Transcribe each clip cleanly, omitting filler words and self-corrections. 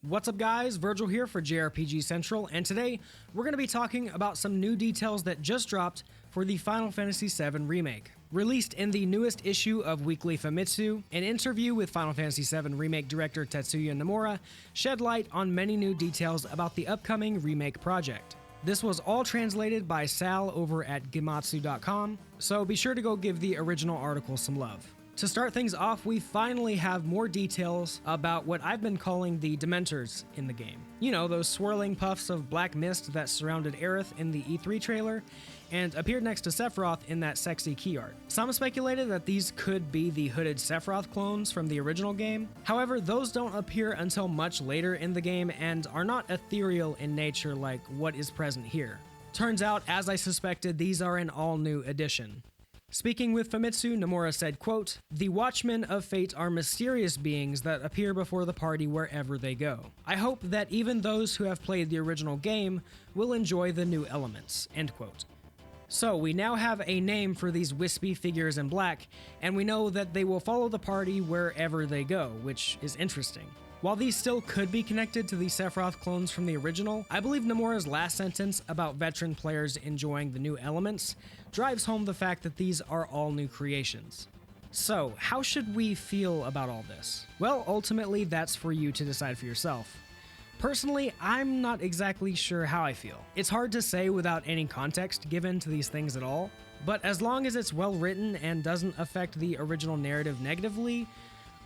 What's up guys, Virgil here for JRPG Central, and today we're going to be talking about some new details that just dropped for the Final Fantasy VII Remake. Released in the newest issue of Weekly Famitsu, an interview with Final Fantasy VII Remake director Tetsuya Nomura shed light on many new details about the upcoming remake project. This was all translated by Sal over at Gematsu.com, so be sure to go give the original article some love. To start things off, we finally have more details about what I've been calling the Dementors in the game. You know, those swirling puffs of black mist that surrounded Aerith in the E3 trailer and appeared next to Sephiroth in that sexy key art. Some speculated that these could be the hooded Sephiroth clones from the original game. However, those don't appear until much later in the game and are not ethereal in nature like what is present here. Turns out, as I suspected, these are an all-new addition. Speaking with Famitsu, Nomura said, quote, "The Watchmen of Fate are mysterious beings that appear before the party wherever they go. I hope that even those who have played the original game will enjoy the new elements," end quote. So we now have a name for these wispy figures in black, and we know that they will follow the party wherever they go, which is interesting. While these still could be connected to the Sephiroth clones from the original, I believe Nomura's last sentence about veteran players enjoying the new elements drives home the fact that these are all new creations. So, how should we feel about all this? Well, ultimately, that's for you to decide for yourself. Personally, I'm not exactly sure how I feel. It's hard to say without any context given to these things at all, but as long as it's well written and doesn't affect the original narrative negatively,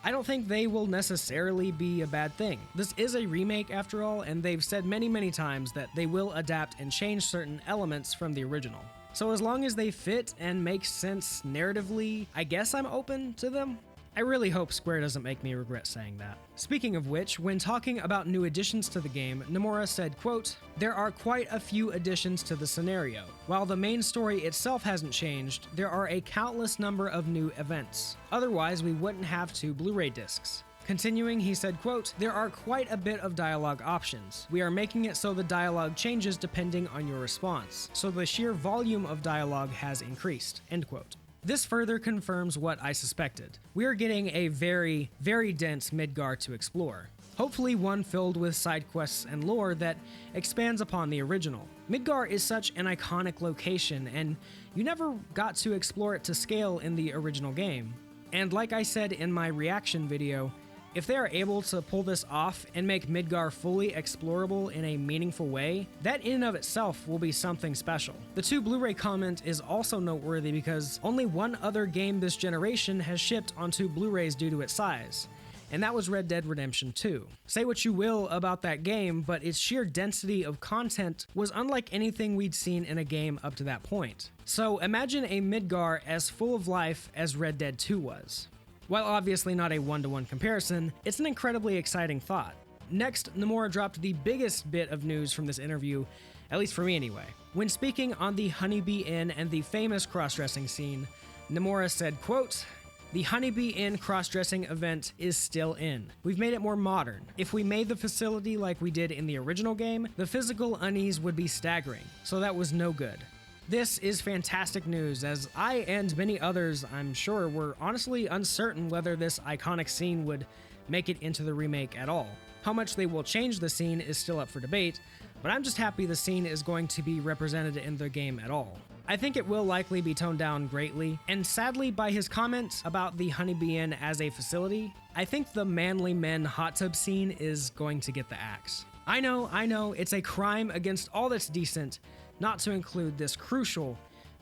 I don't think they will necessarily be a bad thing. This is a remake after all, and they've said many times that they will adapt and change certain elements from the original. So as long as they fit and make sense narratively, I guess I'm open to them. I really hope Square doesn't make me regret saying that. Speaking of which, when talking about new additions to the game, Nomura said, quote, "There are quite a few additions to the scenario. While the main story itself hasn't changed, there are a countless number of new events. Otherwise, we wouldn't have 2 Blu-ray discs." Continuing, he said, quote, "There are quite a bit of dialogue options. We are making it so the dialogue changes depending on your response, so the sheer volume of dialogue has increased," end quote. This further confirms what I suspected. We are getting a very dense Midgar to explore. Hopefully one filled with side quests and lore that expands upon the original. Midgar is such an iconic location, and you never got to explore it to scale in the original game. And like I said in my reaction video, if they are able to pull this off and make Midgar fully explorable in a meaningful way, that in and of itself will be something special. The 2 Blu-ray comment is also noteworthy because only one other game this generation has shipped on 2 Blu-rays due to its size, and that was Red Dead Redemption 2. Say what you will about that game, but its sheer density of content was unlike anything we'd seen in a game up to that point. So imagine a Midgar as full of life as Red Dead 2 was. While obviously not a one-to-one comparison, it's an incredibly exciting thought. Next, Nomura dropped the biggest bit of news from this interview, at least for me anyway. When speaking on the Honeybee Inn and the famous cross-dressing scene, Nomura said, quote, "The Honeybee Inn cross-dressing event is still in. We've made it more modern. If we made the facility like we did in the original game, the physical unease would be staggering, so that was no good. This is fantastic news, as I and many others, I'm sure, were honestly uncertain whether this iconic scene would make it into the remake at all. How much they will change the scene is still up for debate, but I'm just happy the scene is going to be represented in the game at all. I think it will likely be toned down greatly, and sadly by his comment about the Honeybee Inn as a facility, I think the Manly Men hot tub scene is going to get the axe. I know, it's a crime against all that's decent not to include this crucial,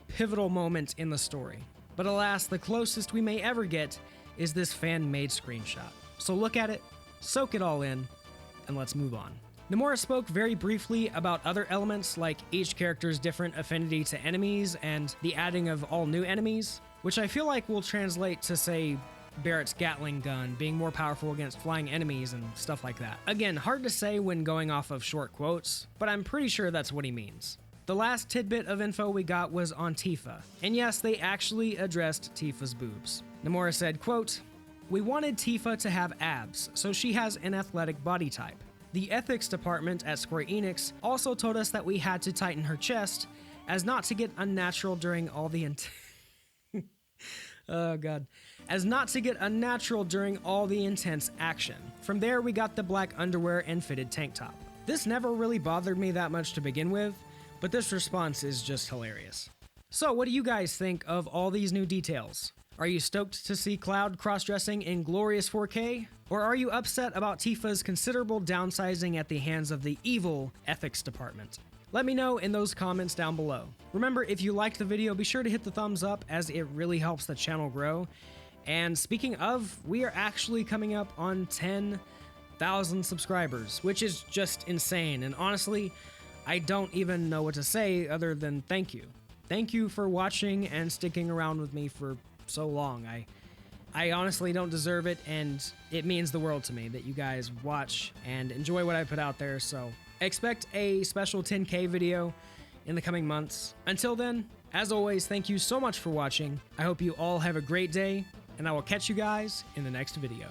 pivotal moment in the story. But alas, the closest we may ever get is this fan-made screenshot. So look at it, soak it all in, and let's move on. Nomura spoke very briefly about other elements like each character's different affinity to enemies and the adding of all new enemies, which I feel like will translate to, say, Barrett's Gatling gun being more powerful against flying enemies and stuff like that. Again, hard to say when going off of short quotes, but I'm pretty sure that's what he means. The last tidbit of info we got was on Tifa, and yes, they actually addressed Tifa's boobs. Nomura said, quote, "We wanted Tifa to have abs, so she has an athletic body type. The ethics department at Square Enix also told us that we had to tighten her chest as not to get unnatural during all the Oh god. As not to get unnatural during all the intense action. From there we got the black underwear and fitted tank top. This never really bothered me that much to begin with, but this response is just hilarious. So what do you guys think of all these new details? Are you stoked to see Cloud cross-dressing in glorious 4K? Or are you upset about Tifa's considerable downsizing at the hands of the evil ethics department? Let me know in those comments down below. Remember, if you liked the video, be sure to hit the thumbs up as it really helps the channel grow. And speaking of, we are actually coming up on 10,000 subscribers, which is just insane. And honestly, I don't even know what to say other than thank you. Thank you for watching and sticking around with me for so long. I honestly don't deserve it, and it means the world to me that you guys watch and enjoy what I put out there, so expect a special 10K video in the coming months. Until then, as always, thank you so much for watching. I hope you all have a great day, and I will catch you guys in the next video.